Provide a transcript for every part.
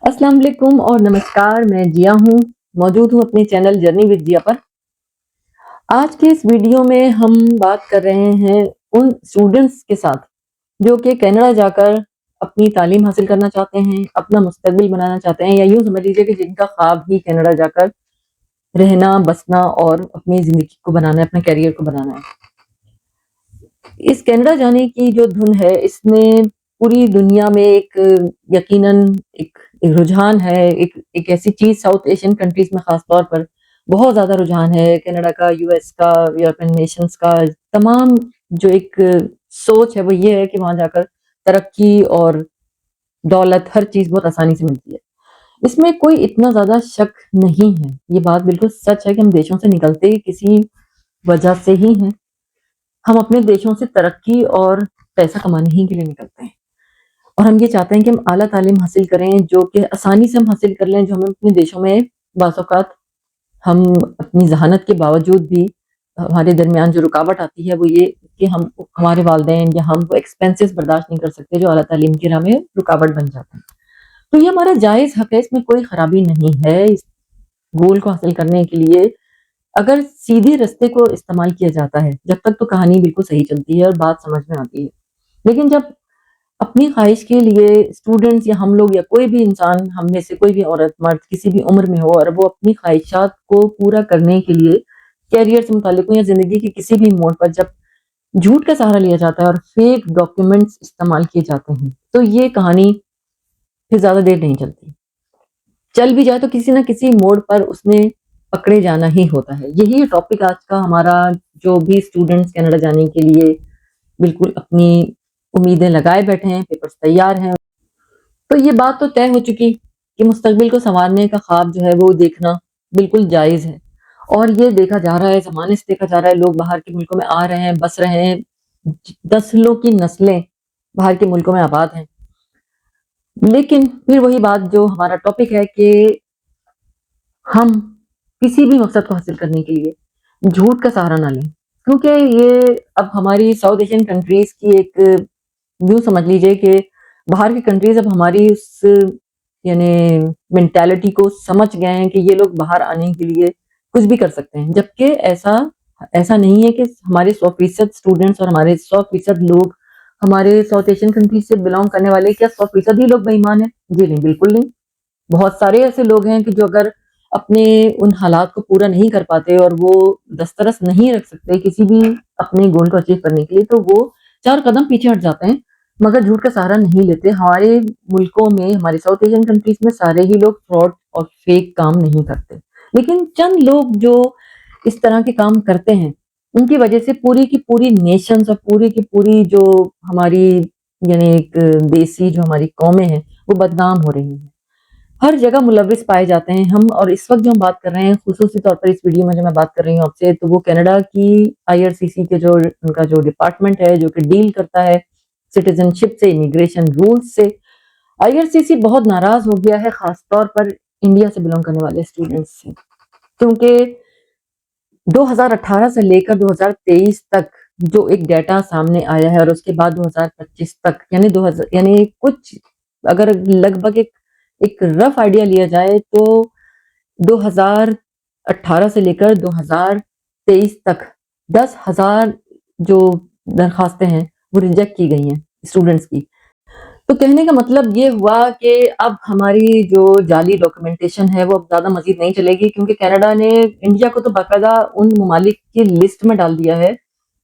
अस्सलाम वालेकुम और नमस्कार। मैं जिया हूँ, मौजूद हूँ अपने चैनल जर्नी विद जिया पर। आज के इस वीडियो में हम बात कर रहे हैं उन स्टूडेंट्स के साथ जो कि कनाडा जाकर अपनी तालीम हासिल करना चाहते हैं, अपना मुस्तकबिल बनाना चाहते हैं, या यूँ समझ लीजिए कि जिनका ख्वाब ही कनाडा जाकर रहना, बसना और अपनी ज़िंदगी को बनाना है, अपने करियर को बनाना है। इस कनाडा जाने की जो धुन है, इसने पूरी दुनिया में यकीनन एक रुझान है, एक ऐसी चीज़ साउथ एशियन कंट्रीज़ में ख़ास तौर पर बहुत ज़्यादा रुझान है। कनाडा का, यूएस का, यूरोपियन नेशंस का तमाम जो एक सोच है वो ये है कि वहाँ जाकर तरक्की और दौलत हर चीज़ बहुत आसानी से मिलती है। इसमें कोई इतना ज़्यादा शक नहीं है। ये बात बिल्कुल सच है कि हम देशों से निकलते ही किसी वजह से ही हैं। हम अपने देशों से तरक्की और पैसा कमाने ही के लिए निकलते हैं, और हम ये चाहते हैं कि हम आला तालीम हासिल करें जो कि आसानी से हम हासिल कर लें, जो हमें अपने देशों में बाज़ औक़ात हम अपनी ज़हानत के बावजूद भी हमारे दरमियान जो रुकावट आती है वो ये कि हम हमारे वालिदैन या हम वो एक्सपेंसेस बर्दाश्त नहीं कर सकते जो आला तालीम की राह में रुकावट बन जाते हैं। तो ये हमारा जायज़ हक़ है, इसमें कोई ख़राबी नहीं है। इस गोल को हासिल करने के लिए अगर सीधे रास्ते को इस्तेमाल किया जाता है, जब तक तो कहानी बिल्कुल सही चलती है और बात समझ में आती है। लेकिन जब अपनी ख्वाहिश के लिए स्टूडेंट्स या हम लोग या कोई भी इंसान, हम में से कोई भी औरत, मर्द किसी भी उम्र में हो, और वो अपनी ख्वाहिशात को पूरा करने के लिए करियर से मुताल्लिक हो या ज़िंदगी के किसी भी मोड़ पर जब झूठ का सहारा लिया जाता है और फेक डॉक्यूमेंट्स इस्तेमाल किए जाते हैं, तो ये कहानी फिर ज़्यादा देर नहीं चलती। चल भी जाए तो किसी न किसी मोड़ पर उसने पकड़े जाना ही होता है। यही टॉपिक आज का हमारा, जो भी स्टूडेंट्स कनाडा जाने के लिए बिल्कुल अपनी उम्मीदें लगाए बैठे हैं, पेपर्स तैयार हैं, तो ये बात तो तय हो चुकी कि मुस्तकबिल को सँवारने का ख्वाब जो है वो देखना बिल्कुल जायज़ है। और ये देखा जा रहा है, ज़माने से देखा जा रहा है, लोग बाहर के मुल्कों में आ रहे हैं, बस रहे हैं, नस्लों की नस्लें बाहर के मुल्कों में आबाद हैं। लेकिन फिर वही बात जो हमारा टॉपिक है कि हम किसी भी मकसद को हासिल करने के लिए झूठ का सहारा ना लें, क्योंकि ये अब हमारी साउथ एशियन कंट्रीज़ की एक, यूँ समझ लीजिए कि बाहर की कंट्रीज़ अब हमारी उस यानी मेंटालिटी को समझ गए हैं कि ये लोग बाहर आने के लिए कुछ भी कर सकते हैं। जबकि ऐसा ऐसा नहीं है कि हमारे 100% स्टूडेंट्स और हमारे 100% लोग हमारे साउथ एशियन कंट्रीज़ से बिलॉन्ग करने वाले, क्या 100% ही लोग बेईमान हैं? जी नहीं, बिल्कुल नहीं। बहुत सारे ऐसे लोग हैं कि जो अगर अपने उन हालात को पूरा नहीं कर पाते और वो दस्तरस नहीं रख सकते किसी भी अपने गोल को अचीव करने के लिए, तो वो 4 कदम पीछे हट जाते हैं, मगर झूठ का सहारा नहीं लेते। हमारे मुल्कों में, हमारे साउथ एशियन कंट्रीज़ में सारे ही लोग फ्रॉड और फेक काम नहीं करते। लेकिन चंद लोग जो इस तरह के काम करते हैं, उनकी वजह से पूरी की पूरी नेशंस और पूरी की पूरी जो हमारी यानी एक देसी जो हमारी कौमें हैं, वो बदनाम हो रही हैं। हर जगह मुलव्विस पाए जाते हैं हम, और इस वक़्त जो हम बात कर रहे हैं, ख़ुसूसी तौर पर इस वीडियो में जो मैं बात कर रही हूँ आपसे, तो वो कनाडा की आईआरसीसी के जो उनका जो डिपार्टमेंट है, जो कि डील करता है सिटीज़नशिप से, इमिग्रेशन रूल्स से, आईआरसीसी बहुत नाराज़ हो गया है, ख़ास तौर पर इंडिया से बिलॉन्ग करने वाले स्टूडेंट्स से। क्योंकि 2018 से लेकर 2023 तक जो एक डेटा सामने आया है, और उसके बाद 2025 तक, यानी 2000 यानी कुछ, अगर लगभग एक रफ आइडिया लिया जाए तो 2018 से लेकर 2023 तक 10,000 जो दरखास्तें हैं वो रिजेक्ट की गई हैं स्टूडेंट्स की। तो कहने का मतलब ये हुआ कि अब हमारी जो जाली डॉक्यूमेंटेशन है वो अब ज़्यादा मज़ीद नहीं चलेगी, क्योंकि कनाडा ने इंडिया को तो बाकायदा उन ममालिक की लिस्ट में डाल दिया है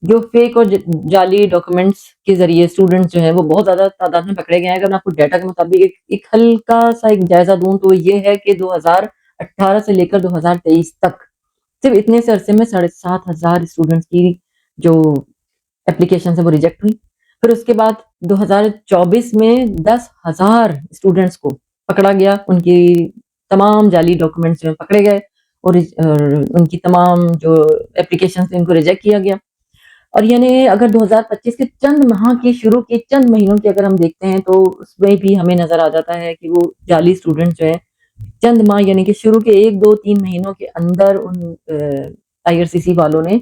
जो फेक और जाली डॉक्यूमेंट्स के ज़रिए स्टूडेंट्स जो हैं वो बहुत ज़्यादा तादाद में पकड़े गए हैं। अगर मैं आपको डाटा के मुताबिक एक हल्का-सा एक जायज़ा दूँ तो ये है कि 2018 से लेकर 2023 तक सिर्फ़ इतने से अरसे में 7,500 स्टूडेंट्स की जो एप्लीकेशंस हैं वो रिजेक्ट हुई। फिर उसके बाद 2024 में 10,000 स्टूडेंट्स को पकड़ा गया, उनकी तमाम जाली डॉक्यूमेंट्स जो हैं पकड़े गए, और उनकी तमाम जो एप्लीकेशंस थी उनको रिजेक्ट किया गया। और यानी अगर 2025 के चंद माह की, शुरू के चंद महीनों की अगर हम देखते हैं, तो उसमें भी हमें नज़र आ जाता है कि वो जाली स्टूडेंट्स जो हैं, चंद माह यानी कि शुरू के 1, 2, 3 महीनों के अंदर उन आईआरसीसी वालों ने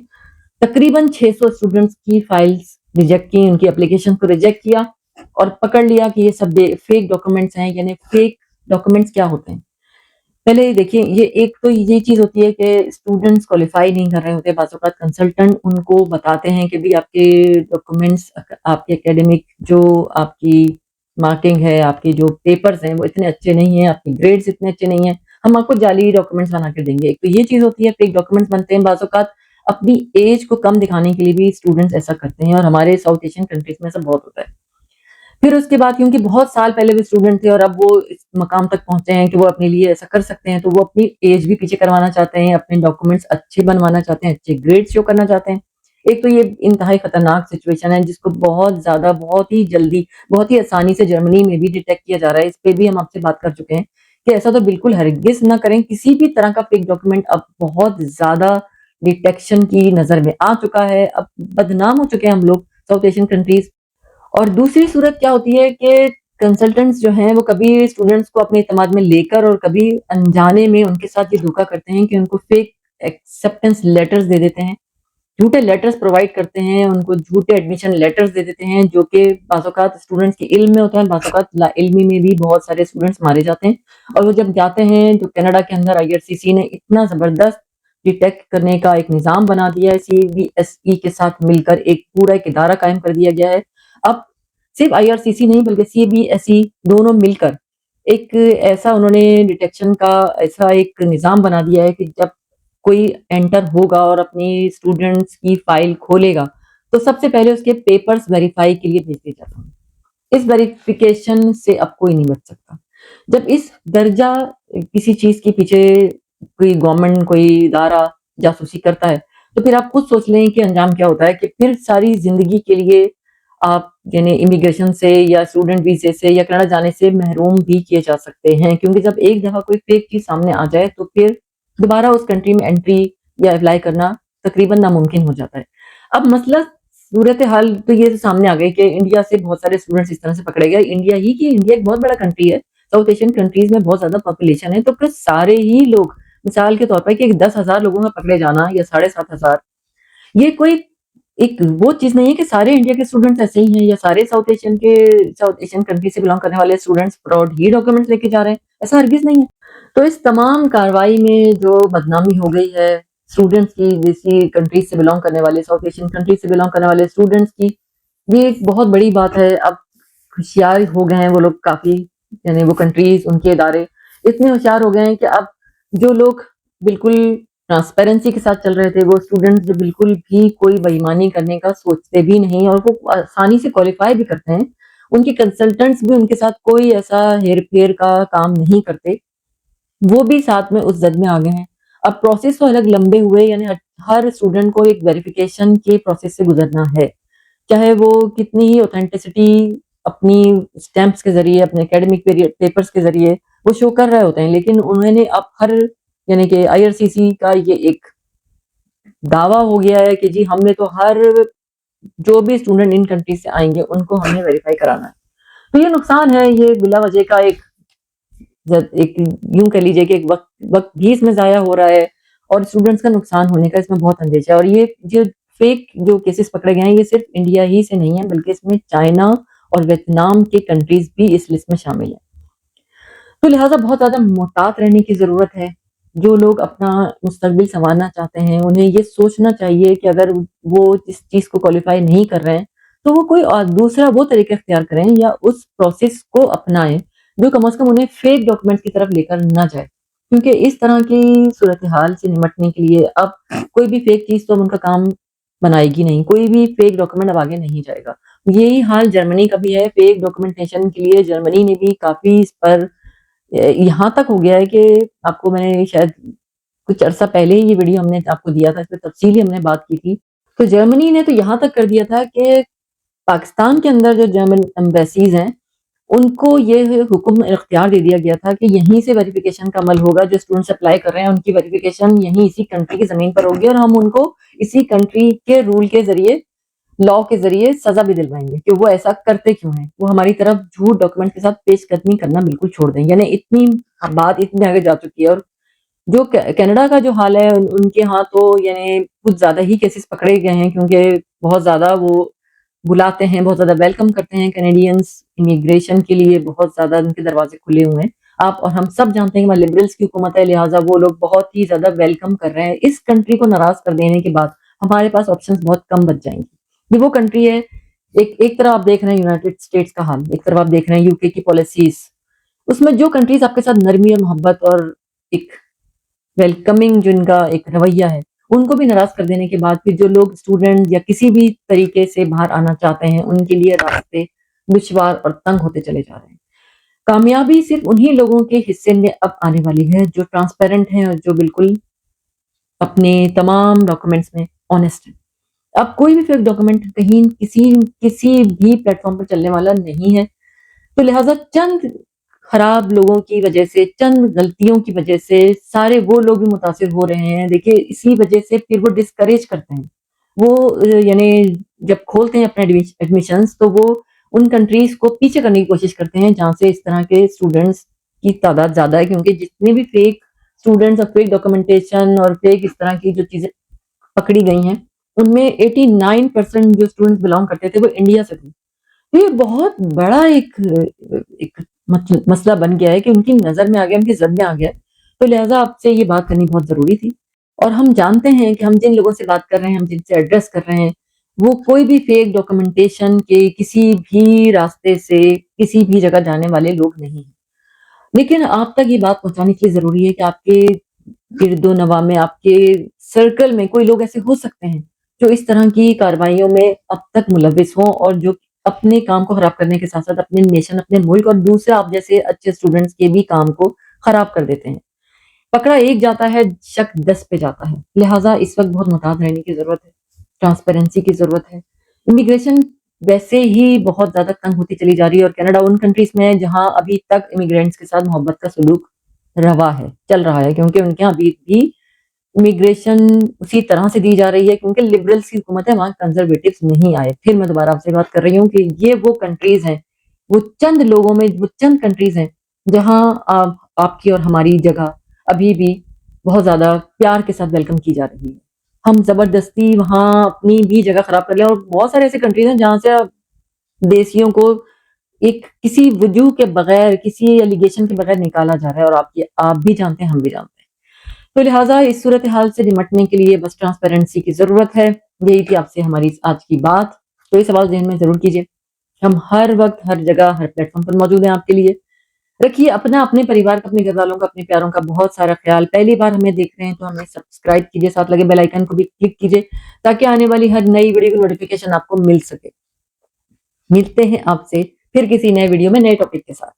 तकरीबन 600 स्टूडेंट्स की फाइल्स रिजेक्ट की, उनकी एप्लीकेशन को रिजेक्ट किया और पकड़ लिया कि ये सब फेक डॉक्यूमेंट्स हैं, यानी फेक डॉक्यूमेंट्स क्या होते हैं। पहले देखिए, ये एक तो ये चीज़ होती है कि स्टूडेंट्स क्वालिफाई नहीं कर रहे होते, बाज़ औक़ात कंसल्टेंट उनको बताते हैं कि भई आपके डॉक्यूमेंट्स आपके एकेडमिक जो आपकी मार्किंग है, आपके जो पेपर्स हैं वो इतने अच्छे नहीं हैं, आपके ग्रेड्स इतने अच्छे नहीं हैं, हम आपको जाली डॉक्यूमेंट्स बना के देंगे। एक तो ये चीज़ होती है, फेक डॉक्यूमेंट्स बनते हैं, बाज़ औक़ात अपनी एज को कम दिखाने के लिए भी स्टूडेंट्स ऐसा करते हैं और हमारे साउथ एशियन कंट्रीज़ में ऐसा बहुत होता है। फिर उसके बाद क्योंकि बहुत साल पहले वो स्टूडेंट थे और अब वो इस मकाम तक पहुँचे हैं कि वो अपने लिए ऐसा कर सकते हैं, तो वो अपनी एज भी पीछे करवाना चाहते हैं, अपने डॉक्यूमेंट्स अच्छे बनवाना चाहते हैं, अच्छे ग्रेड्स शो करना चाहते हैं। एक तो ये इंतहाई खतरनाक सिचुएशन है जिसको बहुत ज़्यादा, बहुत ही जल्दी, बहुत ही आसानी से जर्मनी में भी डिटेक्ट किया जा रहा है। इस पे भी हम आपसे बात कर चुके हैं कि ऐसा तो बिल्कुल हरगिज़ ना करें, किसी भी तरह का फेक डॉक्यूमेंट अब बहुत ज़्यादा डिटेक्शन की नज़र में आ चुका है, अब बदनाम हो चुके हैं हम लोग साउथ एशियन कंट्रीज़। और दूसरी सूरत क्या होती है कि कंसल्टेंट्स जो हैं वो कभी स्टूडेंट्स को अपने इत्तेमाद में लेकर और कभी अनजाने में उनके साथ ये धोखा करते हैं कि उनको फेक एक्सेप्टेंस लेटर्स दे देते हैं, झूठे लेटर्स प्रोवाइड करते हैं, उनको झूठे एडमिशन लेटर्स दे देते हैं जो कि बाज़ औक़ात स्टूडेंट्स के इल्म में होता है, बाज़ औक़ात लाइल्मी में भी बहुत सारे स्टूडेंट्स मारे जाते हैं। और वो जब जाते हैं तो कनाडा के अंदर आईआरसीसी ने इतना ज़बरदस्त डिटेक्ट करने का एक निज़ाम बना दिया है, सीबीएसई के साथ मिलकर एक पूरा एक इदारा कायम कर दिया गया है। अब सिर्फ आईआरसीसी नहीं बल्कि सीबीएसई दोनों मिलकर एक ऐसा उन्होंने डिटेक्शन का ऐसा एक निज़ाम बना दिया है कि जब कोई एंटर होगा और अपनी स्टूडेंट्स की फाइल खोलेगा, तो सबसे पहले उसके पेपर्स वेरीफाई के लिए भेज दिए जाते हैं। इस वेरिफिकेशन से अब कोई नहीं बच सकता। जब इस दर्जा किसी चीज़ के पीछे कोई गवर्नमेंट, कोई इदारा जासूसी करता है, तो फिर आप खुद सोच लें कि अंजाम क्या होता है कि फिर सारी ज़िंदगी के लिए आप यानी इमिग्रेशन से या स्टूडेंट वीज़े से या कनाडा जाने से महरूम भी किए जा सकते हैं, क्योंकि जब एक दफ़ा कोई फेक चीज़ सामने आ जाए, तो फिर दोबारा उस कंट्री में एंट्री या अप्लाई करना तकरीबन नामुमकिन हो जाता है। अब मसला सूरत हाल तो ये सामने आ गई कि इंडिया से बहुत सारे स्टूडेंट्स इस तरह से पकड़े गए। इंडिया एक बहुत बड़ा कंट्री है, साउथ एशियन कंट्रीज़ में बहुत ज़्यादा पॉपुलेशन है, तो फिर सारे ही लोग मिसाल के तौर पर कि 10,000 लोगों का पकड़े जाना या 7,500, ये कोई एक वो चीज़ नहीं है कि सारे इंडिया के स्टूडेंट्स ऐसे ही हैं या सारे साउथ एशियन कंट्री से बिलॉन्ग करने वाले स्टूडेंट्स फ्रॉड ही डॉक्यूमेंट्स लेके जा रहे हैं, ऐसा हरगिज़ नहीं है। तो इस तमाम कार्रवाई में जो बदनामी हो गई है स्टूडेंट्स की, जैसी कंट्रीज से बिलोंग करने वाले, साउथ एशियन कंट्रीज से बिलोंग करने वाले स्टूडेंट्स की, ये एक बहुत बड़ी बात है। अब होशियार हो गए हैं वो लोग काफ़ी, यानी वो कंट्रीज, उनके इदारे इतने होशियार हो गए हैं कि अब जो लोग बिल्कुल ट्रांसपेरेंसी के साथ चल रहे थे, वो स्टूडेंट्स जो बिल्कुल भी कोई बेईमानी करने का सोचते भी नहीं और वो आसानी से क्वालिफाई भी करते हैं, उनके कंसल्टेंट्स भी उनके साथ कोई ऐसा हेर-फेर का काम नहीं करते, वो भी साथ में उस जद में आ गए हैं। अब प्रोसेस तो अलग लंबे हुए, यानी हर स्टूडेंट को एक वेरिफिकेशन के प्रोसेस से गुजरना है, चाहे वो कितनी ही ऑथेंटिसिटी अपनी स्टैंप्स के ज़रिए, अपने एकेडमिक पेपर्स के ज़रिए वो शो कर रहे होते हैं, लेकिन उन्होंने अब हर, यानी कि आईआरसीसी का ये एक दावा हो गया है कि जी हमने तो हर जो भी स्टूडेंट इन कंट्री से आएँगे उनको हमने वेरीफाई कराना है। तो ये नुकसान है, ये बिला वजह का एक यूँ कह लीजिए कि एक वक़्त वक़्त भी इसमें ज़ाया हो रहा है और स्टूडेंट्स का नुकसान होने का इसमें बहुत अंदेशा है। और ये जो फेक जो केसेस पकड़े गए हैं, ये सिर्फ़ इंडिया ही से नहीं है, बल्कि इसमें चाइना और वियतनाम के कंट्रीज़ भी इस लिस्ट में शामिल हैं। तो लिहाज़ा बहुत ज़्यादा मोहतात रहने की ज़रूरत है। जो लोग अपना मुस्तकबिल सँवारना चाहते हैं, उन्हें ये सोचना चाहिए कि अगर वो इस चीज़ को क्वालीफ़ाई नहीं कर रहे हैं, तो वो कोई दूसरा वो तरीका इख्तियार करें या उस प्रोसेस को अपनाएँ, जो कम से कम उन्हें फेक डॉक्यूमेंट्स की तरफ लेकर ना जाए। क्योंकि इस तरह की सूरत-ए-हाल से निपटने के लिए अब कोई भी फेक चीज़ तो अब उनका काम बनाएगी नहीं, कोई भी फेक डॉक्यूमेंट अब आगे नहीं जाएगा। यही हाल जर्मनी का भी है, फेक डॉक्यूमेंटेशन के लिए जर्मनी ने भी काफ़ी इस पर यहाँ तक हो गया है कि आपको मैंने शायद कुछ अरसा पहले ही ये वीडियो हमने आपको दिया था, इस पे तफ़सीली हमने बात की थी। तो जर्मनी ने तो यहाँ तक कर दिया था कि पाकिस्तान के अंदर जो जर्मन एम्बेसीज़ हैं, उनको ये हुक्म इख्तियार दे दिया गया था कि यहीं से वेरिफ़िकेशन का अमल होगा, जो स्टूडेंट्स अप्लाई कर रहे हैं उनकी वेरिफ़िकेशन यहीं इसी कंट्री की ज़मीन पर होगी और हम उनको इसी कंट्री के रूल के ज़रिए, लॉ के ज़रिए सज़ा भी दिलवाएँगे कि वो ऐसा करते क्यों हैं। वो हमारी तरफ झूठ डॉक्यूमेंट के साथ पेशकदमी करना बिल्कुल छोड़ दें। यानी इतनी बात इतनी आगे जा चुकी है। और जो कनाडा का जो हाल है, उनके यहाँ तो यानी कुछ ज़्यादा ही केसेस पकड़े गए हैं, क्योंकि बहुत ज़्यादा वो बुलाते हैं, बहुत ज़्यादा वेलकम करते हैं कैनेडियंस, इमिग्रेशन के लिए बहुत ज़्यादा उनके दरवाजे खुले हुए हैं। آپ اور ہم سب جانتے ہیں کہ لبرلس کی حکومت ہے، لہٰذا وہ لوگ بہت ہی زیادہ ویلکم کر رہے ہیں. اس کنٹری کو ناراض کر دینے کے بعد ہمارے پاس آپشنز بہت کم بچ جائیں گی. یہ وہ کنٹری ہے، ایک طرف آپ دیکھ رہے ہیں یونائٹیڈ اسٹیٹس کا حال، ایک طرف آپ دیکھ رہے ہیں UK کی پالیسیز. اس میں جو کنٹریز آپ کے ساتھ نرمی اور محبت اور ایک ویلکمنگ جو ان کا ایک رویہ ہے، ان کو بھی ناراض کر دینے کے بعد پھر جو لوگ اسٹوڈنٹ یا کسی بھی طریقے سے باہر آنا چاہتے ہیں ان کے لیے راستے دشوار اور تنگ ہوتے چلے جا رہے ہیں. کامیابی صرف انہی لوگوں کے حصے میں اب آنے والی ہے جو ٹرانسپیرنٹ ہیں اور جو بالکل اپنے تمام ڈاکومنٹس میں آنیسٹ ہیں. اب کوئی بھی فیک ڈاکومنٹ کہیں کسی بھی پلیٹ فارم پر چلنے والا نہیں ہے. تو لہٰذا چند خراب لوگوں کی وجہ سے، چند غلطیوں کی وجہ سے سارے وہ لوگ بھی متاثر ہو رہے ہیں. دیکھیے اسی وجہ سے پھر وہ ڈسکریج کرتے ہیں. وہ یعنی جب کھولتے ہیں اپنے ایڈمیشنز تو وہ ان کنٹریز کو پیچھے کرنے کی کوشش کرتے ہیں جہاں سے اس طرح کے اسٹوڈنٹس کی تعداد زیادہ ہے، کیونکہ جتنے بھی فیک اسٹوڈنٹس اور فیک ڈاکومنٹیشن اور فیک اس طرح کی جو چیزیں پکڑی گئی ہیں ان میں 89% جو اسٹوڈنٹس بلانگ کرتے تھے وہ انڈیا سے تھے. یہ بہت بڑا ایک مسئلہ بن گیا ہے کہ ان کی نظر میں آ گیا، ان کی زد میں آ گیا. تو لہٰذا آپ سے یہ بات کرنی بہت ضروری تھی. اور ہم جانتے ہیں کہ ہم جن لوگوں سے بات کر رہے ہیں، ہم جن سے ایڈریس کر رہے ہیں، وہ کوئی بھی فیک ڈاکومنٹیشن کے کسی بھی راستے سے کسی بھی جگہ جانے والے لوگ نہیں ہیں. لیکن آپ تک یہ بات پہنچانے کے لیے ضروری ہے کہ آپ کے گرد و نواح میں، آپ کے سرکل میں کوئی لوگ ایسے ہو سکتے ہیں جو اس طرح کی کارروائیوں میں اب تک ملوث ہوں اور جو اپنے کام کو خراب کرنے کے ساتھ ساتھ اپنے نیشن، اپنے ملک اور دوسرے آپ جیسے اچھے اسٹوڈنٹس کے بھی کام کو خراب کر دیتے ہیں. پکڑا ایک جاتا ہے، شک 10 پہ جاتا ہے. لہٰذا اس وقت بہت محتاط رہنے کی ضرورت ہے، ٹرانسپیرنسی کی ضرورت ہے. امیگریشن ویسے ہی بہت زیادہ تنگ ہوتی چلی جا رہی ہے، اور کینیڈا ان کنٹریز میں ہے جہاں ابھی تک امیگرینٹس کے ساتھ محبت کا سلوک روا ہے، چل رہا ہے، کیونکہ ان کے یہاں ابھی بھی امیگریشن اسی طرح سے دی جا رہی ہے کیونکہ لبرلس کی حکومت ہے، وہاں کنزرویٹوز نہیں آئے. پھر میں دوبارہ آپ سے بات کر رہی ہوں کہ یہ وہ کنٹریز ہیں، وہ چند لوگوں میں وہ چند کنٹریز ہیں جہاں آپ کی اور ہماری جگہ ابھی بھی بہت زیادہ پیار کے ساتھ ویلکم کی جا رہی ہے. ہم زبردستی وہاں اپنی بھی جگہ خراب کر لیں، اور بہت سارے ایسے کنٹریز ہیں جہاں سے دیسیوں کو ایک کسی وجوہ کے بغیر، کسی ایلیگیشن کے بغیر نکالا جا رہا ہے، اور آپ بھی جانتے ہیں، ہم بھی جانتے ہیں. تو لہٰذا اس صورتحال سے نمٹنے کے لیے بس ٹرانسپیرنسی کی ضرورت ہے. یہی تھی آپ سے ہماری آج کی بات. تو یہ سوال ذہن میں ضرور کیجیے. ہم ہر وقت، ہر جگہ، ہر پلیٹ فارم پر موجود ہیں آپ کے لیے. رکھیے اپنے پریوار کا، اپنے گھر والوں کا، اپنے پیاروں کا بہت سارا خیال. پہلی بار ہمیں دیکھ رہے ہیں تو ہمیں سبسکرائب کیجیے، ساتھ لگے بیل آئیکن کو بھی کلک کیجیے تاکہ آنے والی ہر نئی ویڈیو کی نوٹیفیکیشن آپ کو مل سکے. ملتے ہیں آپ سے پھر کسی نئے ویڈیو میں نئے ٹاپک کے ساتھ.